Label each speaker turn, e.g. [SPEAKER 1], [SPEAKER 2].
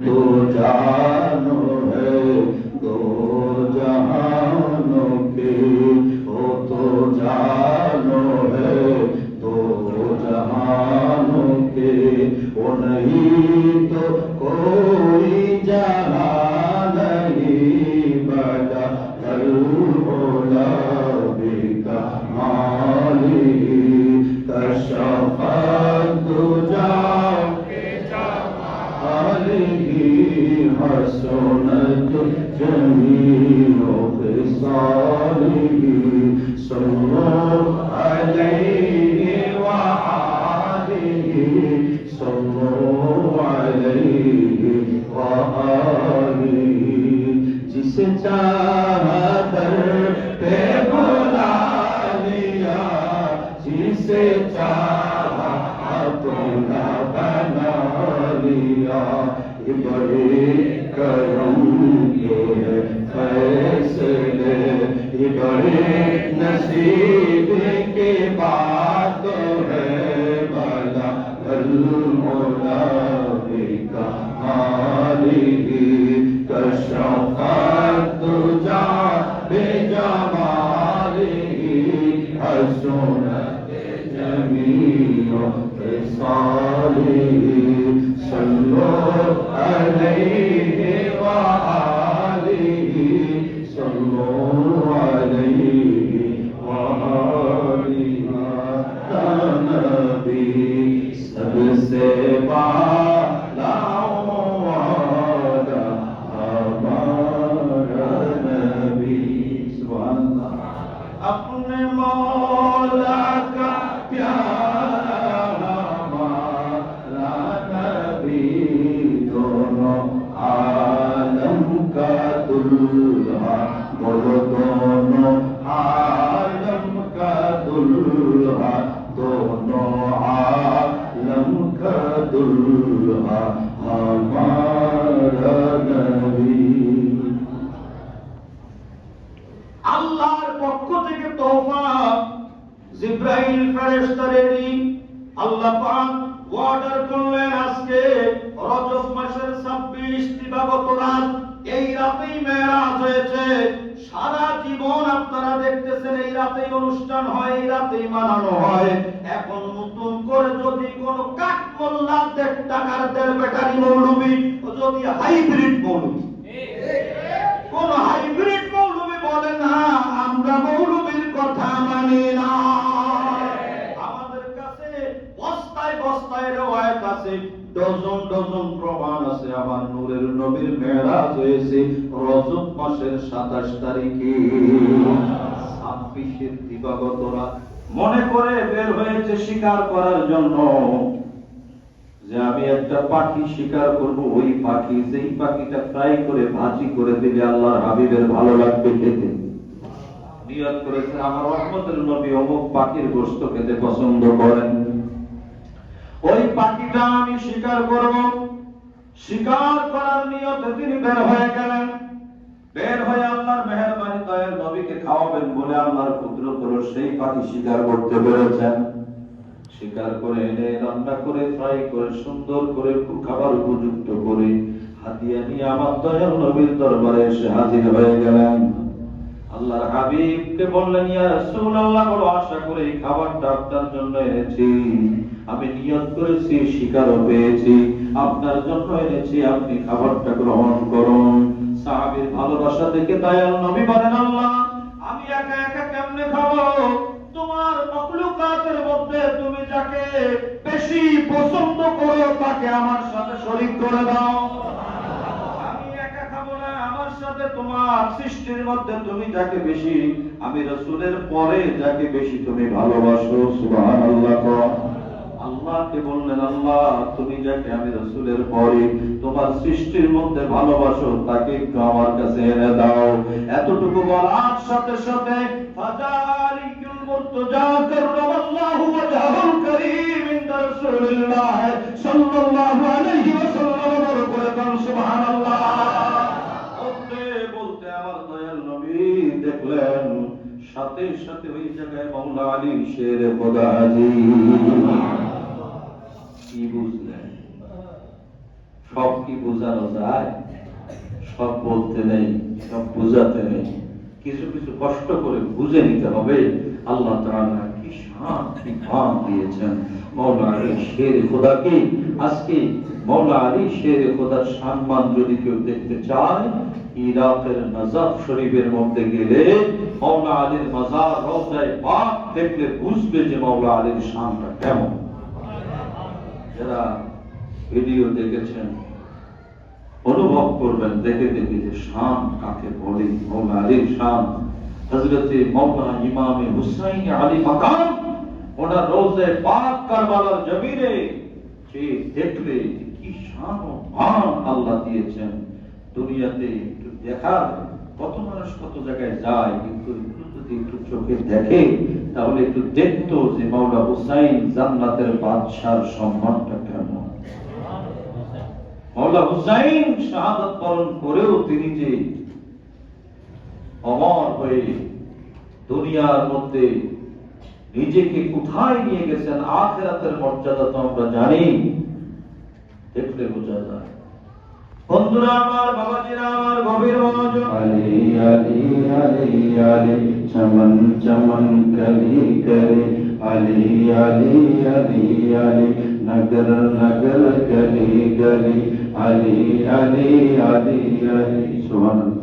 [SPEAKER 1] तो जानो है दो जहानों के, वो तो जानो है दो जहानों के, वो नहीं तो कोई जहां नहीं बड़ा कल होला बिका माली कशफत तुझा हसनत जमीओ खिसालिही सल्लल्लाहु अलैहि व आलिही सल्लल्लाहु अलैहि व आलिही। जिसे चाहा दर पे बुला लिया, जिसे चाहा अपना बना लिया। ये बड़े करम के फैसले, ये बड़े नसीब के बात है। बाला कल मौला बिका मालिही कशफत तुझा बेजमालिही हसनत जमीओ खिसालिही सल्लल्लाहु अलैहि व आलिही सल्लल्लाहु अलैहि व आलिही। नबी सबसे बाला वाला हमारा नबी। सुभान अल्लाह। अपने मौला का प्यारा हमारा नबी, दोनों आलम का दुल्हा, बोलो दोनों आलम का दुल्हा, दोनों आलम का दुल्हा हमारा नबी। আল্লাহর পক্ষ থেকে তোহফা জিবরাইল ফেরেশতা রেডি। আল্লাহ পাক অর্ডার করলেন আজকে রজব মাসের 26 দিবাগত রাত, এই রাতেই মেরাজ হয়েছে। সারা জীবন আপনারা দেখতেছেন এই রাতেই অনুষ্ঠান হয়, এই রাতেই মানানো হয়। এখন নতুন করে যদি কোন কাক মোল্লা 1.5 টাকার 1.5 ব্যাটারি মৌলবী, যদি হাইব্রিড মৌলবী, কোন হাইব্রিড মৌলবী বলে না আমরা মৌলবীর কথা মানি না, আমাদের কাছে বস্তায় বস্তায় রওয়ায়াত আছে, ডজন ডজন প্রমাণ আছে। আমার নূরের নবীর মেরাজ হয়েছে রজব মাসের 27 তারিখে 26 দিবাগত রাত। মনে করে বের হয়েছে শিকার করার জন্য, যে আমি একটা পাখি শিকার করব। ওই পাখি, যেই পাখিটা ফ্রাই করে ভাজি করে দিলে আল্লাহর হাবিবের ভালো লাগবে খেতে, নিয়ত করেছে আমার রহমতের নবী অমুক পাখির গোশত খেতে পছন্দ করেন, ওই পাখিটা আমি শিকার করব। শিকার করার নিয়তে তিনি বের হয়ে গেলেন। বের হয়ে আল্লাহর মেহেরবানি দয়ার নবীকে খাওয়াবেন বলে আল্লাহর কুদরত হলো সেই পাখি শিকার করতে পেরেছেন। শিকার করে এনে রান্না করে ফ্রাই করে সুন্দর করে খাবার উপযুক্ত করে হাদিয়া নিয়ে আমার দয়াল নবীর দরবারে এসে হাজির হয়ে গেলেন। আল্লাহর হাবিবকে বললেন, ইয়া রাসূলুল্লাহ, বড় আশা করে এই খাবারটা আপনার জন্য এনেছি, আমি নিয়ত করেছি শিকারও পেয়েছি, আপনার জন্য এনেছি, আপনি খাবারটা গ্রহণ করুন। সাহাবীর ভালোবাসা দেখে দয়াল নবী বলেন, আল্লাহ আমি একা একা কেমনে খাবো? তোমার মাখলুকাতের মধ্যে তুমি যাকে বেশি পছন্দ করো তাকে আমার সাথে শরীক করে দাও। আমি একা খাবো না, আমার সাথে তোমার সৃষ্টির মধ্যে তুমি যাকে বেশি, আমি রাসূলের পরে যাকে বেশি তুমি ভালোবাসো। সুবহানাল্লাহ। আল্লাহকে বললেন, আল্লাহ তুমি যাকে আমি রাসূলের পরে তোমার সৃষ্টির মধ্যে ভালোবাসো তাকে একটু আমার কাছে এনে দাও। এতটুকু বলার সাথে সাথে ফাজারিকুল মুরতাজা কাররামাল্লাহু ওয়াজহুল কারীম ইনদা রাসূলিল্লাহ সাল্লাল্লাহু আলাইহি ওয়াসাল্লাম বলেন সুবহানাল্লাহ। বলতে বলতে আমার দয়াল নবী দেখলেন সাথে সাথে ওই জায়গায় মাওলা আলী শের খোদা হাজির। কি বুঝলেন? সব কি বোঝানো যায়? সব বলতে নেই, সব বোঝাতে নেই, কিছু কিছু কষ্ট করে বুঝে নিতে হবে। আল্লাহ তাআলা কি শান কি মান দিয়েছেন মাওলা আলী শের খোদাকে। আজকে মাওলা আলী শের খোদার সম্মান যদি কেউ দেখতে চায়, ইরাকের নজফ শরীফের মধ্যে গেলে মাওলা আলীর মাজার রওজায়ে পাক দেখলে বুঝবে যে মাওলা আলীর শানটা কেমন। যারা ভিডিও দেখেছেন অনুভব করবেন দেখে দেখে যে শান কাকে বলে। মাওলা আলীর শান, হযরতে মাওলা ইমামে হুসাইন আলী মাকাম ওনার রওজায়ে পাক কারবালার জমিনে যে দেখলে কি শান ও মান আল্লাহ দিয়েছেন। দুনিয়াতে একটু দেখার কত মানুষ কত জায়গায় যায়, কিন্তু একটু যদি একটু চোখে দেখে তাহলে একটু দেখতো যে মাওলা হুসাইন জান্নাতের বাদশার সম্মানটা কেমন। মাওলা হুসাইন শাহাদাত বরণ করেও তিনি যে অমর হয়ে দুনিয়ার মধ্যে নিজেকে কোথায় নিয়ে গেছেন, আখিরাতের মর্যাদা তো আমরা জানি, দেখলে বোঝা যায়। বন্ধুরা আমার, বাবাজিরা আমার, গভীর মনোযোগ।
[SPEAKER 2] আলী আলী আলী আলী চমন চমন কলি করে, আলী আলী আলী আলী নগর নগর গলি গলি, আলী আলী আলী আলী। সুবহানাল্লাহ।